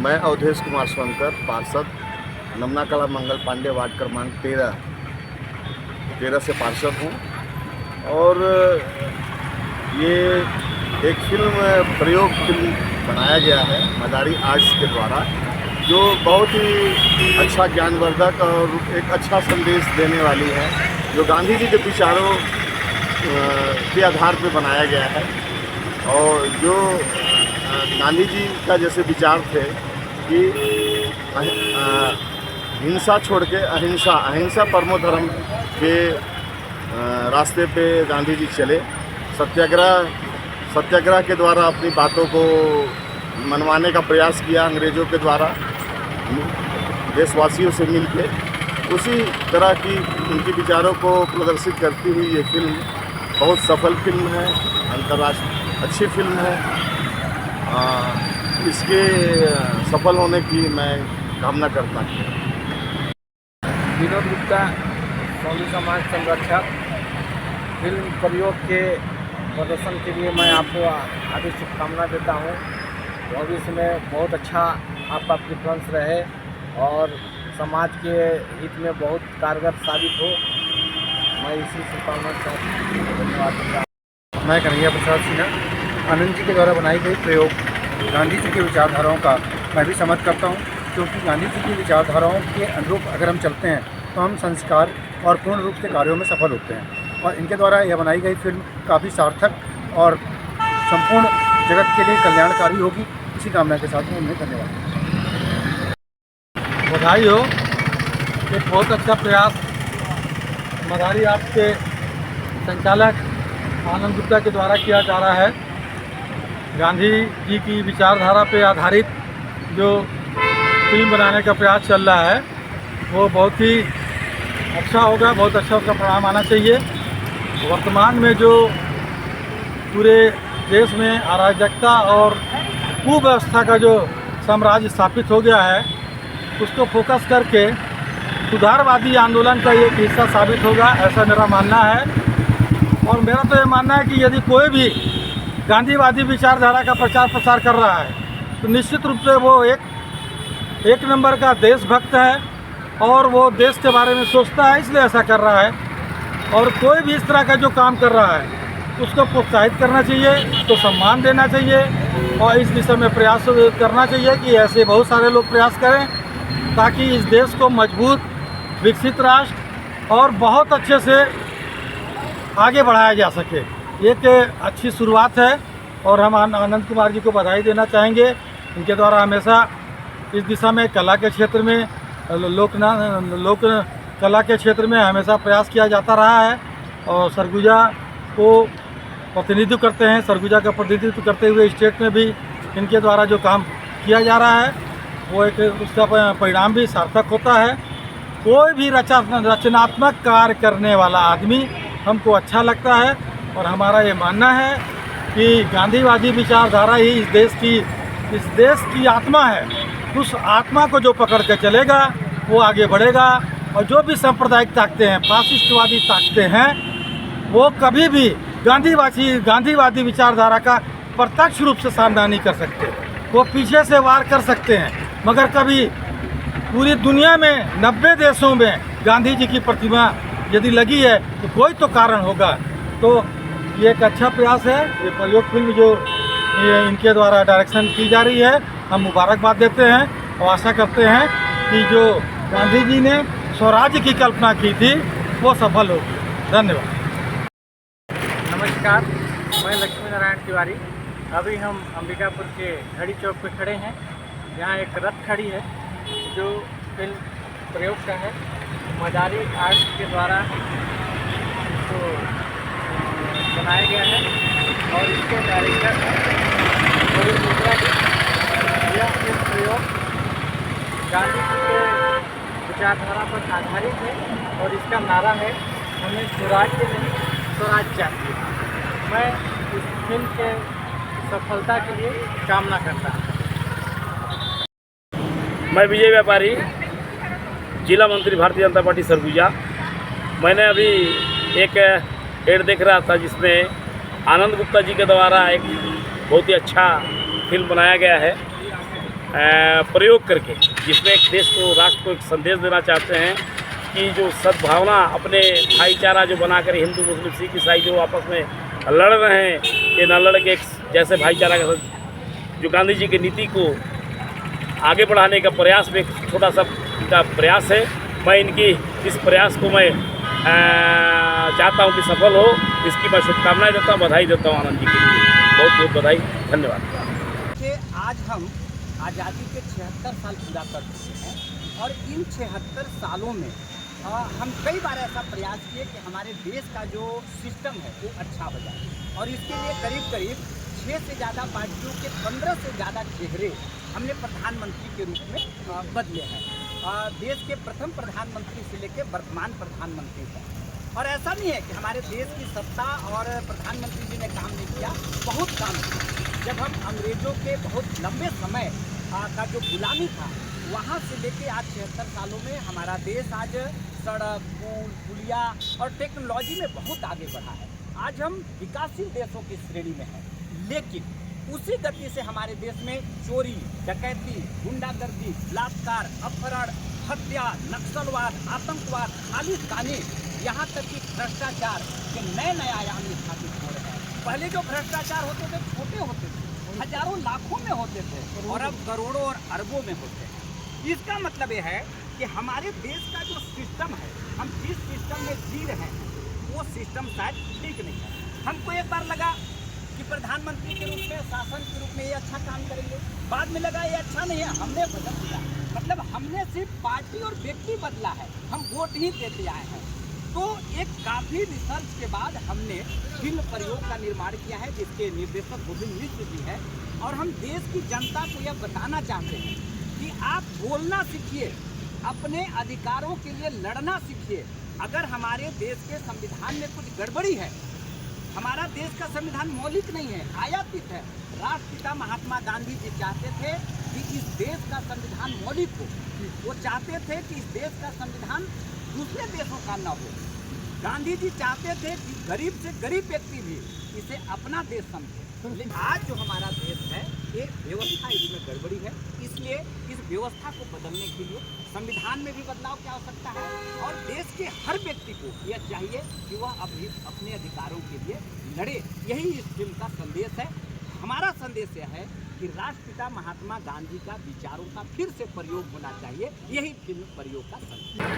मैं अवधेश कुमार सोनकर, पार्षद, नमना कला मंगल पांडे, वार्ड क्रमांक 13 से पार्षद हूँ। और ये एक प्रयोग फिल्म बनाया गया है मदारी आर्ट्स के द्वारा, जो बहुत ही अच्छा ज्ञानवर्धक और एक अच्छा संदेश देने वाली है, जो गांधी जी के विचारों के आधार पर बनाया गया है। और जो गांधी जी का जैसे विचार थे कि हिंसा छोड़ के अहिंसा परमो धर्म के रास्ते पे गांधी जी चले। सत्याग्रह के द्वारा अपनी बातों को मनवाने का प्रयास किया अंग्रेज़ों के द्वारा, देशवासियों से मिलके। उसी तरह की उनके विचारों को प्रदर्शित करती हुई ये फिल्म बहुत सफल फिल्म है, अंतर्राष्ट्रीय अच्छी फिल्म है। इसके सफल होने की मैं कामना करता हूँ। विनोद गुप्ता, सौंधी समाज संरक्षक, फिल्म प्रयोग के प्रदर्शन के लिए मैं आपको हार्दिक शुभकामना देता हूँ। भविष्य में बहुत अच्छा आपका प्रेफरेंस रहे और समाज के हित में बहुत कारगर साबित हो। मैं इसी शुभकामना से धन्यवाद देता हूँ। मैं कन्हैया प्रसाद सिन्हा, आनंद जी के द्वारा बनाई गई प्रयोग गांधी जी की विचारधाराओं का मैं भी समर्थन करता हूं, क्योंकि गांधी जी की विचारधाराओं के अनुरूप अगर हम चलते हैं तो हम संस्कार और पूर्ण रूप से कार्यों में सफल होते हैं। और इनके द्वारा यह बनाई गई फिल्म काफ़ी सार्थक और संपूर्ण जगत के लिए कल्याणकारी होगी। इसी कामना के साथ में उन्हें धन्यवाद। बधाई हो, एक बहुत अच्छा प्रयास मदारी आर्ट्स के संचालक आनंद गुप्ता के द्वारा किया जा रहा है। गांधी जी की विचारधारा पर आधारित जो फिल्म बनाने का प्रयास चल रहा है वो बहुत ही अच्छा होगा, बहुत अच्छा उसका परिणाम आना चाहिए। वर्तमान में जो पूरे देश में अराजकता और कुव्यवस्था का जो साम्राज्य स्थापित हो गया है, उसको फोकस करके सुधारवादी आंदोलन का एक हिस्सा साबित होगा, ऐसा मेरा मानना है। और मेरा तो ये मानना है कि यदि कोई भी गांधीवादी विचारधारा का प्रचार प्रसार कर रहा है तो निश्चित रूप से वो एक नंबर का देशभक्त है और वो देश के बारे में सोचता है, इसलिए ऐसा कर रहा है। और कोई भी इस तरह का जो काम कर रहा है उसको प्रोत्साहित करना चाहिए, उसको सम्मान देना चाहिए और इस दिशा में प्रयास करना चाहिए कि ऐसे बहुत सारे लोग प्रयास करें ताकि इस देश को मजबूत, विकसित राष्ट्र और बहुत अच्छे से आगे बढ़ाया जा सके। एक अच्छी शुरुआत है और हम आनंद कुमार जी को बधाई देना चाहेंगे। इनके द्वारा हमेशा इस दिशा में कला के क्षेत्र में लोक कला के क्षेत्र में हमेशा प्रयास किया जाता रहा है और सरगुजा को प्रतिनिधित्व करते हैं। सरगुजा का प्रतिनिधित्व करते हुए स्टेट में भी इनके द्वारा जो काम किया जा रहा है वो एक उसका परिणाम भी सार्थक होता है। कोई भी रचनात्मक कार्य करने वाला आदमी हमको अच्छा लगता है और हमारा ये मानना है कि गांधीवादी विचारधारा ही इस देश की आत्मा है। उस आत्मा को जो पकड़ के चलेगा वो आगे बढ़ेगा और जो भी सांप्रदायिक ताकतें हैं, फासिस्टवादी ताकतें हैं, वो कभी भी गांधीवादी विचारधारा का प्रत्यक्ष रूप से सामना नहीं कर सकते। वो पीछे से वार कर सकते हैं, मगर कभी पूरी दुनिया में 90 देशों में गांधी जी की प्रतिमा यदि लगी है तो कोई तो कारण होगा। तो ये एक अच्छा प्रयास है। ये प्रयोग फिल्म जो इनके द्वारा डायरेक्शन की जा रही है, हम मुबारकबाद देते हैं और आशा करते हैं कि जो गांधी जी ने स्वराज्य की कल्पना की थी वो सफल होगी। धन्यवाद। नमस्कार, मैं लक्ष्मी नारायण तिवारी। अभी हम अंबिकापुर के घड़ी चौक पे खड़े हैं। यहाँ एक रथ खड़ी है जो फिल्म प्रयोग का है। मदारी आर्ट्स के द्वारा इसको बनाया गया है और इसके डायरेक्टर यह फिल्म प्रयोग गांधी जी के विचारधारा पर आधारित है और इसका नारा है, हमें स्वराज्य नहीं स्वराज चाहिए। मैं इस फिल्म के सफलता के लिए कामना करता हूँ। मैं विजय व्यापारी, जिला मंत्री भारतीय जनता पार्टी सरगुजा। मैंने अभी एक एड देख रहा था जिसमें आनंद गुप्ता जी के द्वारा एक बहुत ही अच्छा फिल्म बनाया गया है। प्रयोग करके, जिसमें एक देश को, राष्ट्र को एक संदेश देना चाहते हैं कि जो सद्भावना, अपने भाईचारा जो बनाकर हिंदू मुस्लिम सिख ईसाई जो आपस में लड़ रहे हैं, ये न लड़ के एक जैसे भाईचारा के साथ जो गांधी जी की नीति को आगे बढ़ाने का प्रयास में एक छोटा सा इनका प्रयास है। मैं इनकी इस प्रयास को मैं चाहता हूँ कि सफल हो, इसकी मैं शुभकामनाएं देता हूँ, बधाई देता हूँ आनंद जी के लिए। बहुत बहुत बधाई, धन्यवाद। कि आज हम आज़ादी के 76 साल पूरा कर चुके हैं और इन 76 सालों में हम कई बार ऐसा प्रयास किए कि हमारे देश का जो सिस्टम है वो अच्छा हो जाए, और इसके लिए करीब करीब 6 से ज़्यादा पार्टियों के 15 से ज़्यादा चेहरे हमने प्रधानमंत्री के रूप में बदले हैं, देश के प्रथम प्रधानमंत्री से लेकर वर्तमान प्रधानमंत्री तक। और ऐसा नहीं है कि हमारे देश की सत्ता और प्रधानमंत्री जी ने काम नहीं किया, बहुत काम किया। जब हम अंग्रेज़ों के बहुत लंबे समय का जो गुलामी था, वहाँ से लेके आज 76 सालों में हमारा देश आज सड़क, पुल, पुलिया और टेक्नोलॉजी में बहुत आगे बढ़ा है। आज हम विकासशील देशों की श्रेणी में हैं, लेकिन उसी गति से हमारे देश में चोरी, डकैती, गुंडागर्दी, बलात्कार, अपहरण, हत्या, नक्सलवाद, आतंकवाद, खालिस्तानी, यहाँ तक कि भ्रष्टाचार के नए नए आयाम स्थापित हो रहे हैं। पहले जो भ्रष्टाचार होते थे छोटे होते थे, हजारों लाखों में होते थे, और अब करोड़ों और अरबों में होते हैं। इसका मतलब यह है कि हमारे देश का जो सिस्टम है, हम जिस सिस्टम में जी रहे हैं वो सिस्टम शायद ठीक नहीं है। हमको एक बार लगा कि प्रधानमंत्री के रूप में, शासन के रूप में ये अच्छा काम करेंगे, बाद में लगा ये अच्छा नहीं है, हमने बदल दिया। मतलब हमने सिर्फ पार्टी और व्यक्ति बदला है, हम वोट ही देते आए हैं। तो एक काफ़ी रिसर्च के बाद हमने फिल्म प्रयोग का निर्माण किया है, जिसके निर्देशक गोविंद मिश्र जी हैं, और हम देश की जनता को यह बताना चाहते हैं कि आप बोलना सीखिए, अपने अधिकारों के लिए लड़ना सीखिए। अगर हमारे देश के संविधान में कुछ गड़बड़ी है, हमारा देश का संविधान मौलिक नहीं है, आयातित है। राष्ट्रपिता महात्मा गांधी जी चाहते थे कि इस देश का संविधान मौलिक हो, वो चाहते थे कि इस देश का संविधान दूसरे देशों का न हो। गांधी जी चाहते थे कि गरीब से गरीब व्यक्ति भी इसे अपना देश समझे। लेकिन आज जो हमारा देश है, एक व्यवस्था इसमें गड़बड़ी है, इसलिए इस व्यवस्था को बदलने के लिए संविधान में भी बदलाव की आवश्यकता है, और देश के हर व्यक्ति को यह चाहिए कि वह अपने अधिकारों के लिए लड़े। यही इस फिल्म का संदेश है। हमारा संदेश यह है कि राष्ट्रपिता महात्मा गांधी का विचारों का फिर से प्रयोग होना चाहिए। यही फिल्म प्रयोग का संदेश है।